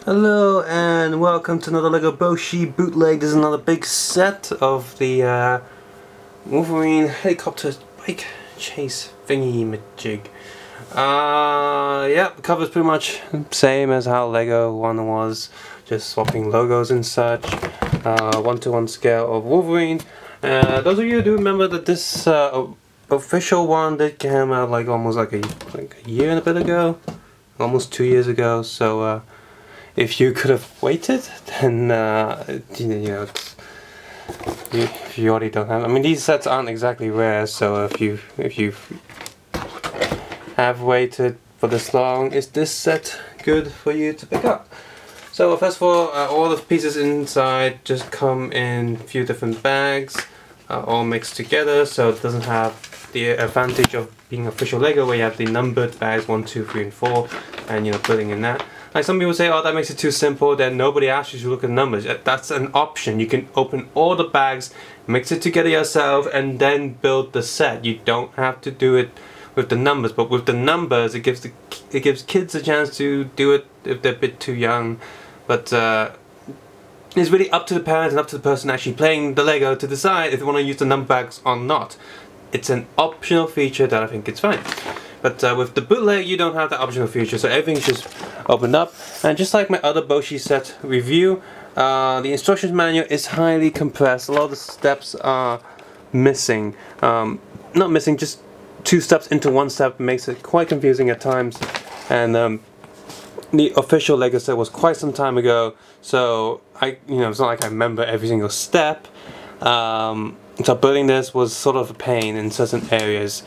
Hello and welcome to another LEGO Bozhi Bootleg. This is another big set of the Wolverine helicopter bike chase thingy majig. Yeah, the cover's pretty much same as how LEGO one was, just swapping logos and such. 1:1 scale of Wolverine. Those of you who do remember that this official one did came out like almost like a year and a bit ago, almost 2 years ago. So if you could have waited, then if you already don't have. I mean, these sets aren't exactly rare, so if you have waited for this long, is this set good for you to pick up? So first of all the pieces inside just come in a few different bags, all mixed together, so it doesn't have the advantage of being official LEGO where you have the numbered bags 1, 2, 3, and 4, and putting in that. Like some people say, oh, that makes it too simple, then nobody asks you to look at the numbers. That's an option. You can open all the bags, mix it together yourself, and then build the set. You don't have to do it with the numbers, but with the numbers it gives kids a chance to do it if they're a bit too young. But it's really up to the parents and up to the person actually playing the LEGO to decide if they want to use the number bags or not. It's an optional feature that I think it's fine. But with the bootleg, you don't have that optional feature, so everything's just opened up. And just like my other Bozhi set review, the instructions manual is highly compressed. A lot of the steps are missing. Not missing, just 2 steps into 1 step makes it quite confusing at times. And the official LEGO set was quite some time ago, so it's not like I remember every single step. So building this was sort of a pain in certain areas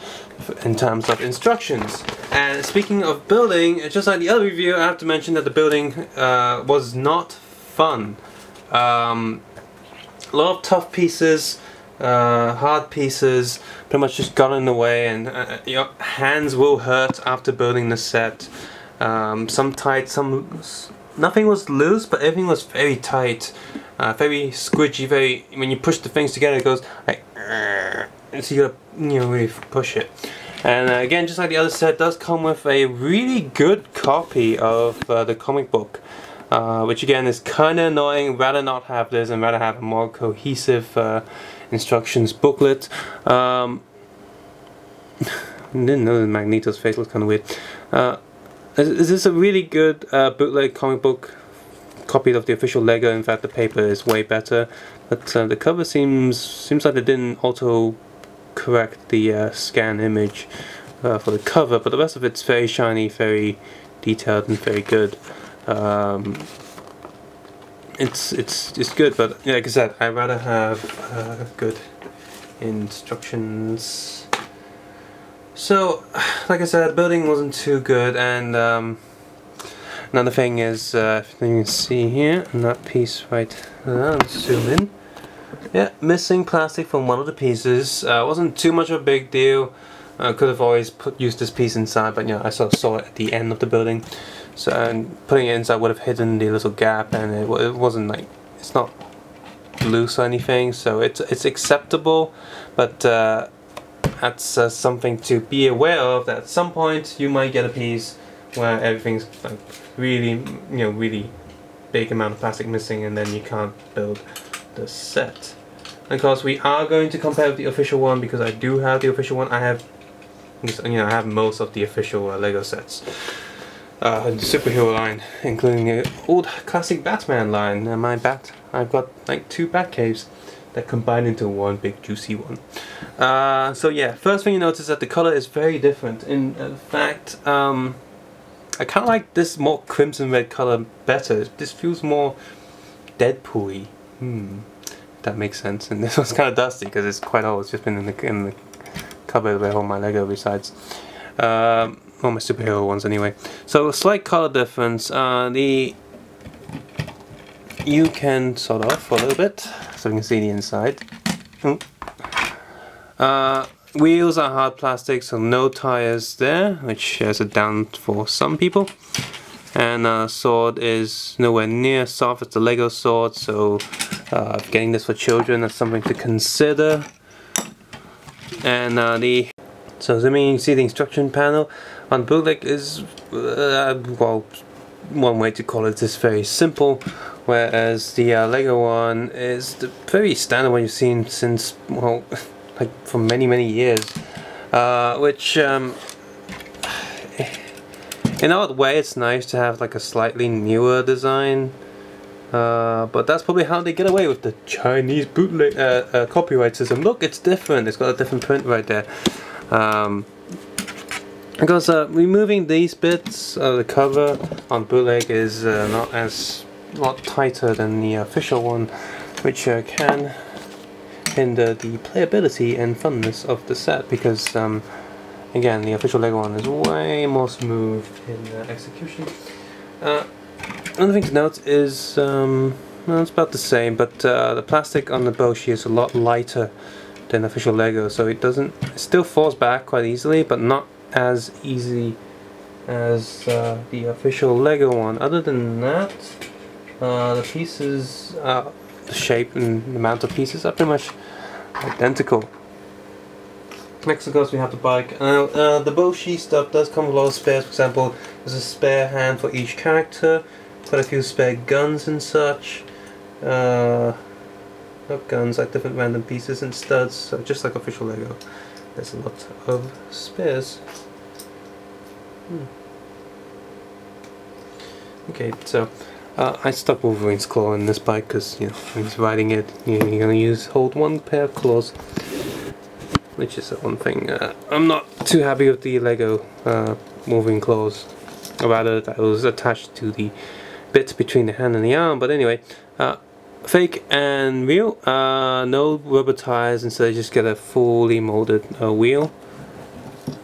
in terms of instructions. And speaking of building, just like the other review, I have to mention that the building was not fun. A lot of tough pieces, hard pieces, pretty much just got in the way, and your hands will hurt after building the set. Some tight, nothing was loose, but everything was very tight. Very squidgy, when you push the things together it goes like, so you gotta really push it. And again, just like the other set, does come with a really good copy of the comic book, which again is kinda annoying. Rather not have this and rather have a more cohesive instructions booklet. Didn't know that Magneto's face was kinda weird. Is this a really good bootleg comic book copy of the official LEGO? In fact, the paper is way better, but the cover seems like they didn't auto correct the scan image for the cover, but the rest of it's very shiny, very detailed, and very good. It's good, but like I said, I'd rather have good instructions. So, like I said, building wasn't too good, and another thing is, if you can see here, and that piece right there, let's zoom in. Yeah, missing plastic from one of the pieces. Wasn't too much of a big deal. Could have always used this piece inside, but I sort of saw it at the end of the building. So, and putting it inside would have hidden the little gap, and it wasn't like, it's not loose or anything, so it's acceptable, but that's something to be aware of, that at some point you might get a piece where everything's like really, really big amount of plastic missing, and then you can't build the set. And of course, we are going to compare with the official one, because I do have the official one. I have, I have most of the official LEGO sets. The superhero line, including the old classic Batman line. And I've got like 2 Bat caves that combine into one big juicy one. So yeah, first thing you notice is that the color is very different. In fact, I kind of like this more crimson red color better. This feels more Deadpool-y. That makes sense. And this one's kind of dusty because it's quite old. It's just been in the cupboard where all my LEGO resides. All my superhero ones anyway. So a slight color difference. You can sort off for a little bit so you can see the inside. Wheels are hard plastic, so no tires there, which is a down for some people. And sword is nowhere near soft as the LEGO sword, so getting this for children, that's something to consider. And so zooming, you can see the instruction panel on bootleg is well, one way to call it is very simple, whereas the Lego one is the very standard one you've seen since, well, like for many years, which in an odd way it's nice to have like a slightly newer design, but that's probably how they get away with the Chinese bootleg copyright system. Look, it's different, it's got a different print right there. Because removing these bits of the cover on bootleg is not as lot tighter than the official one, which can hinder the playability and funness of the set, because again, the official Lego one is way more smooth in execution. Another thing to note is well, it's about the same, but the plastic on the Bozhi is a lot lighter than official Lego, so it still falls back quite easily, but not as easy as the official Lego one. Other than that, the pieces, the shape and the amount of pieces are pretty much identical. Next, of course, we have the bike. The Bozhi stuff does come with a lot of spares. For example, there's a spare hand for each character, quite a few spare guns and such. Not guns, like different random pieces and studs, so just like official Lego. There's a lot of spares. Okay, so I stuck Wolverine's claw in this bike because, you know, when he's riding it, you're going to hold one pair of claws, which is one thing. I'm not too happy with the Lego Wolverine claws, or rather that was attached to the bits between the hand and the arm. But anyway, fake and real, no rubber tires, instead you just get a fully molded wheel.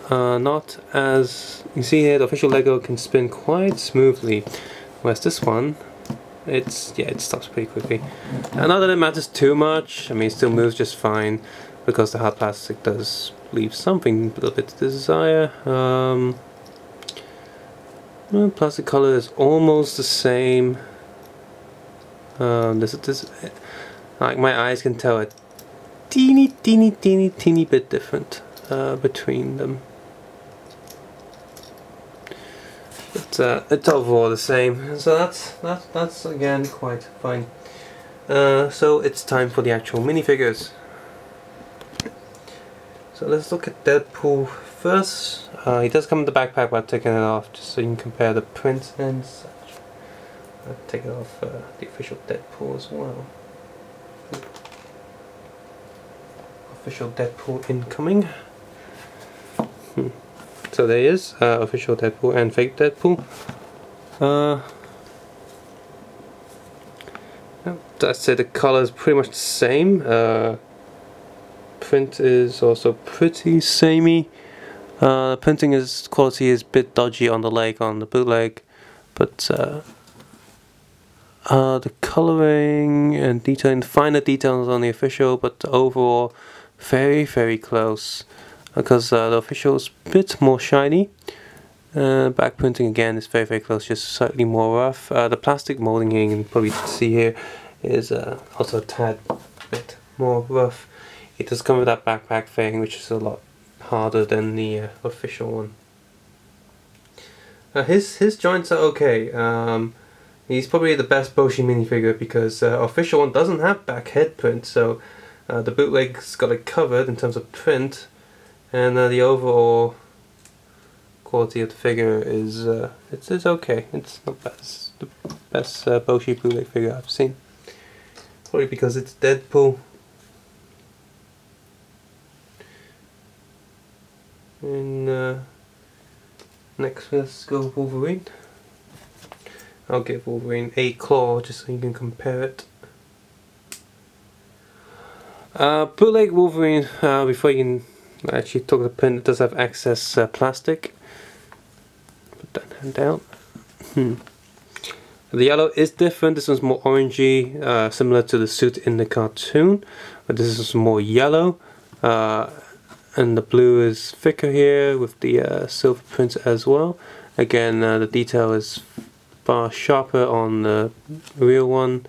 Not as you see here, the official Lego can spin quite smoothly, whereas this one, it stops pretty quickly. And not that it matters too much, I mean it still moves just fine, because the hard plastic does leave something a little bit to desire. Well, plastic color is almost the same. Like my eyes can tell a teeny bit different between them. But it's overall the same, so that's again quite fine. So it's time for the actual minifigures. So let's look at Deadpool first. He does come in the backpack, but I've taken it off just so you can compare the print and such. I'll take it off the official Deadpool as well. Official Deadpool incoming. So there he is, official Deadpool and fake Deadpool. I'd say the color is pretty much the same. Print is also pretty samey. Printing quality is a bit dodgy on the leg on the bootleg, but the coloring and detailing, finer details on the official, but overall very close, because the official is a bit more shiny. Back printing again is very close, just slightly more rough. The plastic molding here, you can probably see here, is also a tad bit more rough. It does come with that backpack thing, which is a lot harder than the official one. His joints are okay. He's probably the best Bozhi minifigure because official one doesn't have back head print, so the bootleg's got it covered in terms of print, and the overall quality of the figure is it's okay. It's not bad. It's the best Bozhi bootleg figure I've seen. Probably because it's Deadpool. And next let's go with Wolverine. I'll give Wolverine a claw just so you can compare it. Bootleg Wolverine, before you can actually talk the print, it does have excess plastic. Put that hand down. The yellow is different. This one's more orangey, similar to the suit in the cartoon, but this is more yellow. And the blue is thicker here with the silver print as well. Again, the detail is far sharper on the real one.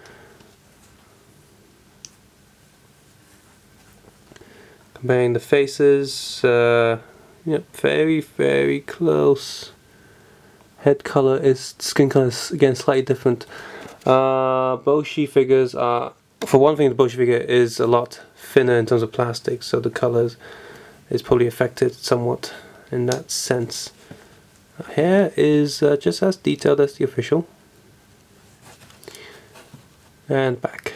Comparing the faces, yep, very close. Head color is, skin color is again slightly different. Bozhi figures are, for one thing, the Bozhi figure is a lot thinner in terms of plastic, so the colors is probably affected somewhat in that sense. Hair is just as detailed as the official. And back.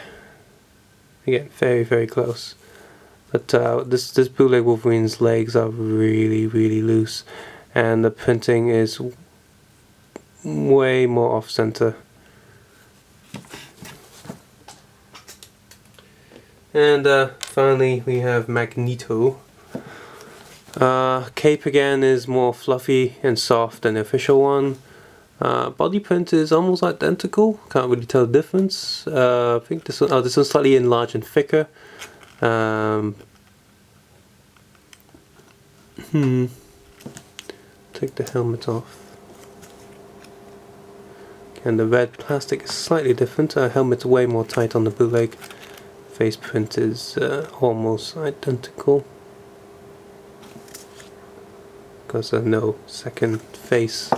Again, very, very close. But this bootleg Wolverine's legs are really, really loose, and the printing is way more off center. And finally we have Magneto. Cape again is more fluffy and soft than the official one. Body print is almost identical, can't really tell the difference. I think this one, this one's slightly enlarged and thicker. Take the helmet off. And the red plastic is slightly different. Helmet's way more tight on the bootleg. Face print is almost identical, because there's no second face.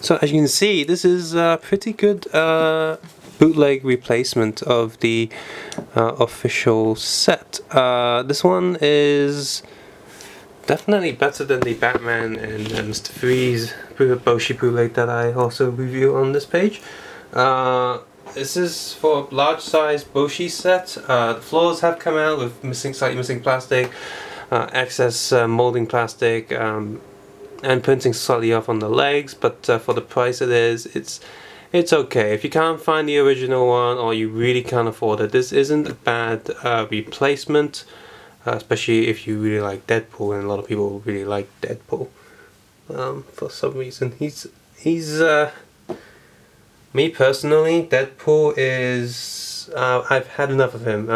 So as you can see, this is a pretty good bootleg replacement of the official set. This one is definitely better than the Batman and Mr. Freeze Bozhi bootleg that I also review on this page. This is for a large size Bozhi set. The floors have come out with slightly missing plastic, excess molding plastic, and printing slightly off on the legs, but for the price it is, it's okay. If you can't find the original one, or you really can't afford it, this isn't a bad replacement, especially if you really like Deadpool, and a lot of people really like Deadpool. For some reason, he's me personally, Deadpool is, I've had enough of him.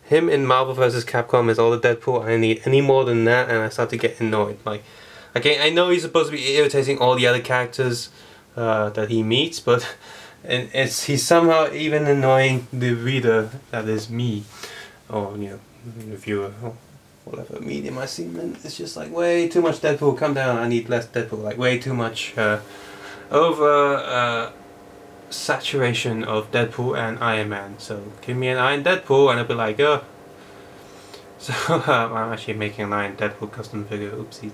Him in Marvel vs. Capcom is all the Deadpool I need. Any more than that and I start to get annoyed. Like, okay, I know he's supposed to be irritating all the other characters that he meets, but he's somehow even annoying the reader, that is me, or you know, the viewer, or whatever medium I see him in. It's just like, way too much Deadpool, calm down, I need less Deadpool. Like, way too much over saturation of Deadpool and Iron Man. So give me an Iron Deadpool and I'll be like, oh. So I'm actually making an Iron Deadpool custom figure, oopsie.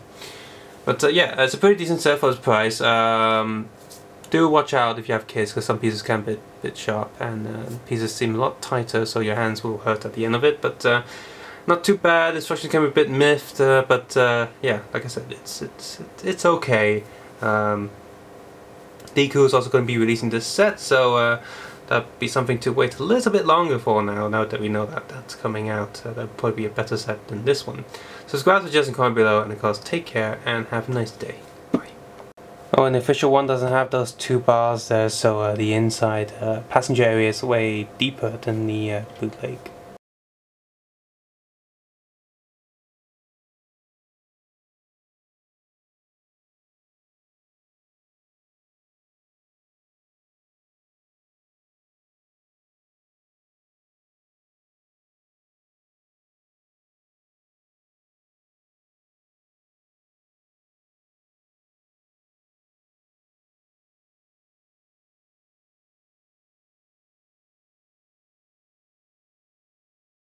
But yeah, it's a pretty decent set for its price. Do watch out if you have kids, because some pieces can be a bit sharp, and pieces seem a lot tighter, so your hands will hurt at the end of it. But not too bad. Instructions can be a bit miffed, but yeah, like I said, it's okay. Deku is also going to be releasing this set, so that'll be something to wait a little bit longer for now that we know that that's coming out. That'll probably be a better set than this one. Subscribe, suggest, and comment below, and of course take care and have a nice day. Bye. Oh, and the official one doesn't have those two bars there, so the inside passenger area is way deeper than the bootleg.